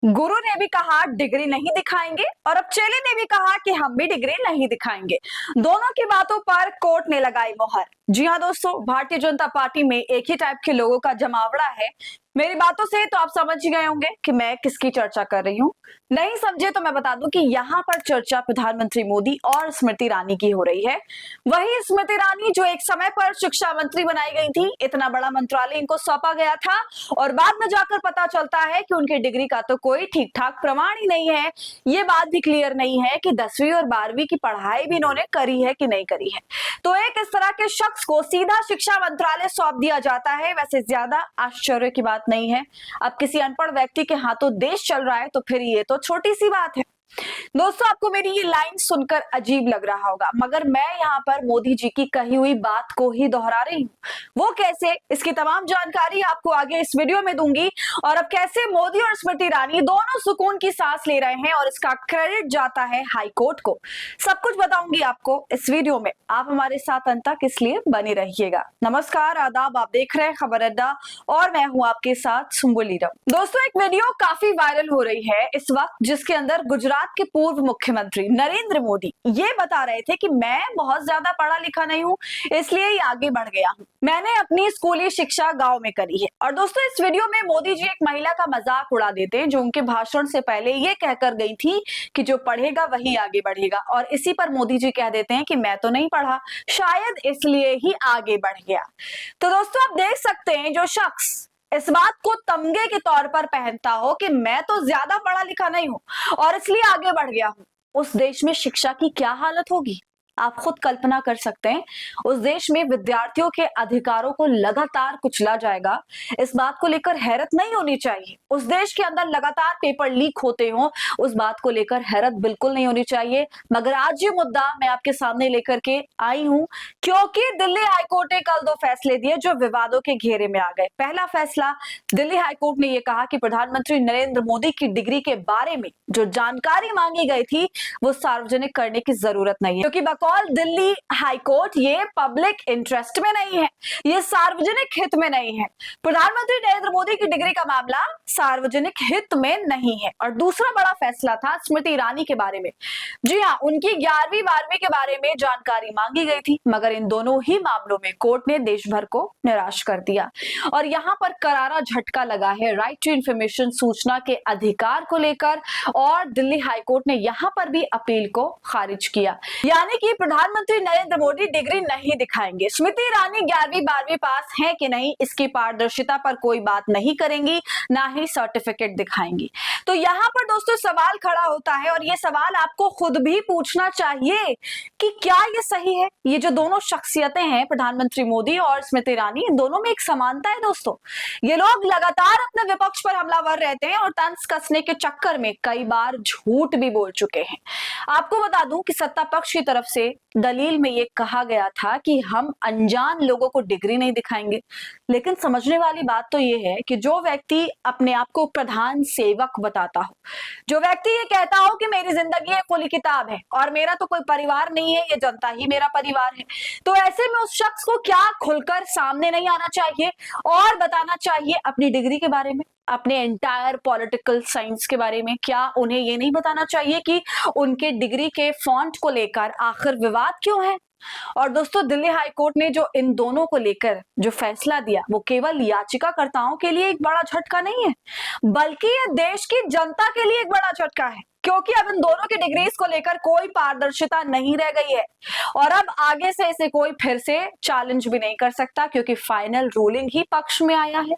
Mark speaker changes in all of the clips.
Speaker 1: गुरु ने भी कहा डिग्री नहीं दिखाएंगे और अब चेले ने भी कहा कि हम भी डिग्री नहीं दिखाएंगे। दोनों की बातों पर कोर्ट ने लगाई मोहर। जी हाँ दोस्तों, भारतीय जनता पार्टी में एक ही टाइप के लोगों का जमावड़ा है। मेरी बातों से तो आप समझ ही गए होंगे कि मैं किसकी चर्चा कर रही हूँ। नहीं समझे तो मैं बता दूं कि यहाँ पर चर्चा प्रधानमंत्री मोदी और स्मृति ईरानी की हो रही है। वही स्मृति ईरानी जो एक समय पर शिक्षा मंत्री बनाई गई थी, इतना बड़ा मंत्रालय इनको सौंपा गया था और बाद में जाकर पता चलता है कि उनकी डिग्री का तो कोई ठीक ठाक प्रमाण ही नहीं है। ये बात भी क्लियर नहीं है कि 10वीं और 12वीं की पढ़ाई भी इन्होंने करी है कि नहीं करी है। तो एक इस तरह के शख्स को सीधा शिक्षा मंत्रालय सौंप दिया जाता है, वैसे ज्यादा आश्चर्य की बात नहीं है। अब किसी अनपढ़ व्यक्ति के हाथों देश चल रहा है तो फिर ये तो छोटी सी बात है। दोस्तों, आपको मेरी ये लाइन सुनकर अजीब लग रहा होगा, मगर मैं यहाँ पर मोदी जी की कही हुई बात को ही दोहरा रही हूँ। वो कैसे, इसकी तमाम जानकारी आपको आगे इस वीडियो में दूंगी। और अब कैसे मोदी और स्मृति ईरानी दोनों सुकून की सांस ले रहे हैं और इसका क्रेडिट जाता है हाई कोर्ट को, सब कुछ बताऊंगी आपको इस वीडियो में। आप हमारे साथ अंत तक इसलिए बने रहिएगा। नमस्कार, आदाब, आप देख रहे हैं खबर अड्डा और मैं हूँ आपके साथ सुम्बुल ईरानी। दोस्तों, एक वीडियो काफी वायरल हो रही है इस वक्त, जिसके अंदर गुजरात के पूर्व मुख्यमंत्री नरेंद्र मोदी ये बता रहे थे कि मैं बहुत ज्यादा पढ़ा लिखा नहीं हूं, इसलिए ही आगे बढ़ गया हूं। मैंने अपनी स्कूली शिक्षा गांव में करी है। और दोस्तों, इस वीडियो में मोदी जी एक महिला का मजाक उड़ा देते हैं जो उनके भाषण से पहले ये कहकर गई थी कि जो पढ़ेगा वही आगे बढ़ेगा। और इसी पर मोदी जी कह देते हैं कि मैं तो नहीं पढ़ा, शायद इसलिए ही आगे बढ़ गया। तो दोस्तों, आप देख सकते हैं जो शख्स इस बात को तमगे के तौर पर पहनता हो कि मैं तो ज्यादा पढ़ा लिखा नहीं हूं और इसलिए आगे बढ़ गया हूं, उस देश में शिक्षा की क्या हालत होगी आप खुद कल्पना कर सकते हैं। उस देश में विद्यार्थियों के अधिकारों को लगातार कुचला जाएगा, इस बात को लेकर हैरत नहीं होनी चाहिए। उस देश के अंदर लगातार पेपर लीक होते हो, उस बात को लेकर हैरत बिल्कुल नहीं होनी चाहिए। मगर आज ये मुद्दा मैं आपके सामने लेकर के आई हूं क्योंकि दिल्ली हाईकोर्ट ने कल 2 फैसले दिए जो विवादों के घेरे में आ गए। पहला फैसला, दिल्ली हाईकोर्ट ने यह कहा कि प्रधानमंत्री नरेंद्र मोदी की डिग्री के बारे में जो जानकारी मांगी गई थी वो सार्वजनिक करने की जरूरत नहीं है, क्योंकि दिल्ली हाईकोर्ट ये पब्लिक इंटरेस्ट में नहीं है, ये सार्वजनिक हित में नहीं है। प्रधानमंत्री नरेंद्र मोदी की डिग्री का मामला सार्वजनिक हित में नहीं है। और दूसरा बड़ा फैसला था स्मृति ईरानी के बारे में। जी हाँ, उनकी 11वीं 12वीं के बारे में जानकारी मांगी गई थी, मगर इन दोनों ही मामलों में कोर्ट ने देश भर को निराश कर दिया। और यहाँ पर करारा झटका लगा है राइट टू इंफॉर्मेशन, सूचना के अधिकार को लेकर, और दिल्ली हाईकोर्ट ने यहाँ पर भी अपील को खारिज किया। यानी कि प्रधानमंत्री नरेंद्र मोदी डिग्री नहीं दिखाएंगे, स्मृति ईरानी 11वीं 12वीं पास हैं कि नहीं इसकी पारदर्शिता पर कोई बात नहीं करेंगी, ना ही सर्टिफिकेट दिखाएंगी। तो यहाँ पर दोस्तों सवाल खड़ा होता है और ये सवाल आपको खुद भी पूछना चाहिए कि क्या ये सही है। ये जो दोनों शख्सियतें हैं, प्रधानमंत्री मोदी और स्मृति ईरानी, इन दोनों में एक समानता है दोस्तों। ये लोग लगातार अपने विपक्ष पर हमलावर रहते हैं और तंज कसने के चक्कर में कई बार झूठ भी बोल चुके हैं। आपको बता दूं कि सत्ता पक्ष की तरफ से दलील में ये कहा गया था कि हम अनजान लोगों को डिग्री नहीं दिखाएंगे, लेकिन समझने वाली बात तो ये है कि जो व्यक्ति अपने आप को प्रधान सेवक बताता हो, जो व्यक्ति ये कहता हो कि मेरी जिंदगी एक खुली किताब है और मेरा तो कोई परिवार नहीं है, ये जनता ही मेरा परिवार है, तो ऐसे में उस शख्स को क्या खुलकर सामने नहीं आना चाहिए और बताना चाहिए अपनी डिग्री के बारे में, अपने एंटायर पॉलिटिकल साइंस के बारे में? क्या उन्हें ये नहीं बताना चाहिए कि उनके डिग्री के फॉन्ट को लेकर आखिर विवाद क्यों है? और दोस्तों, दिल्ली हाईकोर्ट ने जो इन दोनों को लेकर जो फैसला दिया वो केवल याचिकाकर्ताओं के लिए एक बड़ा झटका नहीं है, बल्कि ये देश की जनता के लिए एक बड़ा झटका है, क्योंकि अब इन दोनों की डिग्रीज को लेकर कोई पारदर्शिता नहीं रह गई है और अब आगे से इसे कोई फिर से चैलेंज भी नहीं कर सकता, क्योंकि फाइनल रूलिंग ही पक्ष में आया है।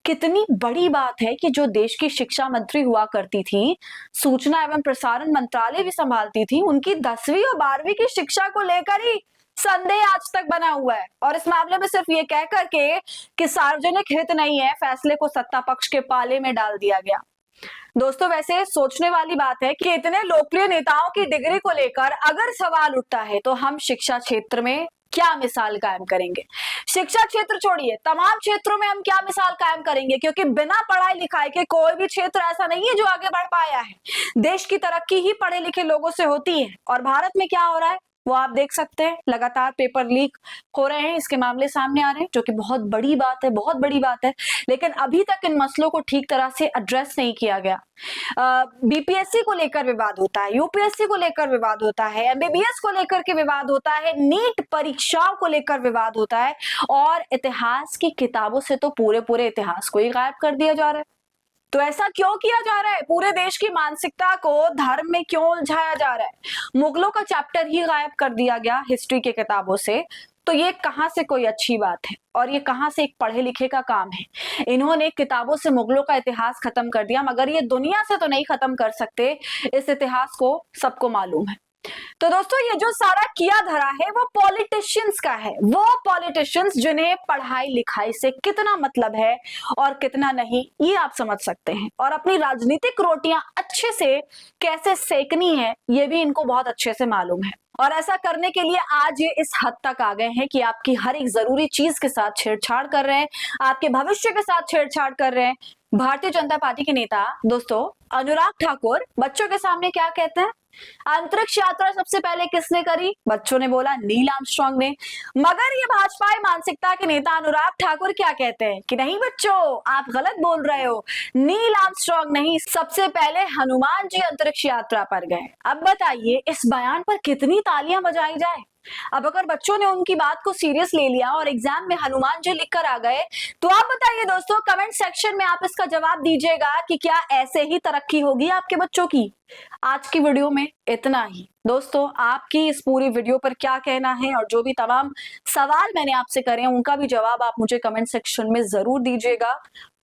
Speaker 1: कितनी बड़ी बात है कि जो देश की शिक्षा मंत्री हुआ करती थी, सूचना एवं प्रसारण मंत्रालय भी संभालती थी, उनकी 10वीं और 12वीं की शिक्षा को लेकर ही संदेह आज तक बना हुआ है। और इस मामले में सिर्फ ये कह करके कि सार्वजनिक हित नहीं है, फैसले को सत्ता पक्ष के पाले में डाल दिया गया। दोस्तों, वैसे सोचने वाली बात है कि इतने लोकप्रिय नेताओं की डिग्री को लेकर अगर सवाल उठता है तो हम शिक्षा क्षेत्र में क्या मिसाल कायम करेंगे? शिक्षा क्षेत्र छोड़िए, तमाम क्षेत्रों में हम क्या मिसाल कायम करेंगे, क्योंकि बिना पढ़ाई लिखाई के कोई भी क्षेत्र ऐसा नहीं है जो आगे बढ़ पाया है। देश की तरक्की ही पढ़े लिखे लोगों से होती है। और भारत में क्या हो रहा है? वो आप देख सकते हैं। लगातार पेपर लीक हो रहे हैं, इसके मामले सामने आ रहे हैं, जो कि बहुत बड़ी बात है, बहुत बड़ी बात है। लेकिन अभी तक इन मसलों को ठीक तरह से एड्रेस नहीं किया गया। बीपीएससी को लेकर विवाद होता है, यूपीएससी को लेकर विवाद होता है, एमबीबीएस को लेकर के विवाद होता है, नीट परीक्षाओं को लेकर विवाद होता है, और इतिहास की किताबों से तो पूरे पूरे इतिहास को ही गायब कर दिया जा रहा है। तो ऐसा क्यों किया जा रहा है? पूरे देश की मानसिकता को धर्म में क्यों उलझाया जा रहा है? मुगलों का चैप्टर ही गायब कर दिया गया हिस्ट्री के किताबों से। तो ये कहां से कोई अच्छी बात है, और ये कहां से एक पढ़े लिखे का काम है? इन्होंने किताबों से मुगलों का इतिहास खत्म कर दिया, मगर ये दुनिया से तो नहीं खत्म कर सकते। इस इतिहास को सबको मालूम है। तो दोस्तों, ये जो सारा किया धरा है वो पॉलिटिशियंस का है। वो पॉलिटिशियंस जिन्हें पढ़ाई लिखाई से कितना मतलब है और कितना नहीं, ये आप समझ सकते हैं। और अपनी राजनीतिक रोटियां अच्छे से कैसे सेकनी है, ये भी इनको बहुत अच्छे से मालूम है। और ऐसा करने के लिए आज ये इस हद तक आ गए हैं कि आपकी हर एक जरूरी चीज के साथ छेड़छाड़ कर रहे हैं, आपके भविष्य के साथ छेड़छाड़ कर रहे हैं। भारतीय जनता पार्टी के नेता दोस्तों अनुराग ठाकुर बच्चों के सामने क्या कहते हैं? अंतरिक्ष यात्रा सबसे पहले किसने करी? बच्चों ने बोला नील आर्मस्ट्रांग ने। मगर ये भाजपाई मानसिकता के नेता अनुराग ठाकुर क्या कहते हैं कि नहीं बच्चों, आप गलत बोल रहे हो, नील आर्मस्ट्रांग नहीं, सबसे पहले हनुमान जी अंतरिक्ष यात्रा पर गए। अब बताइए इस बयान पर कितनी तालियां बजाई जाए। अब अगर बच्चों ने उनकी बात को सीरियस ले लिया और एग्जाम में हनुमान जी लिखकर आ गए, तो आप बताइए दोस्तों, कमेंट सेक्शन में आप इसका जवाब दीजिएगा कि क्या ऐसे ही तरक्की होगी आपके बच्चों की। आज की वीडियो में इतना ही। दोस्तों, आपकी इस पूरी वीडियो पर क्या कहना है, और जो भी तमाम सवाल मैंने आपसे करे उनका भी जवाब आप मुझे कमेंट सेक्शन में जरूर दीजिएगा।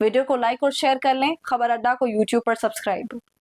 Speaker 1: वीडियो को लाइक और शेयर कर लें। खबर अड्डा को यूट्यूब पर सब्सक्राइब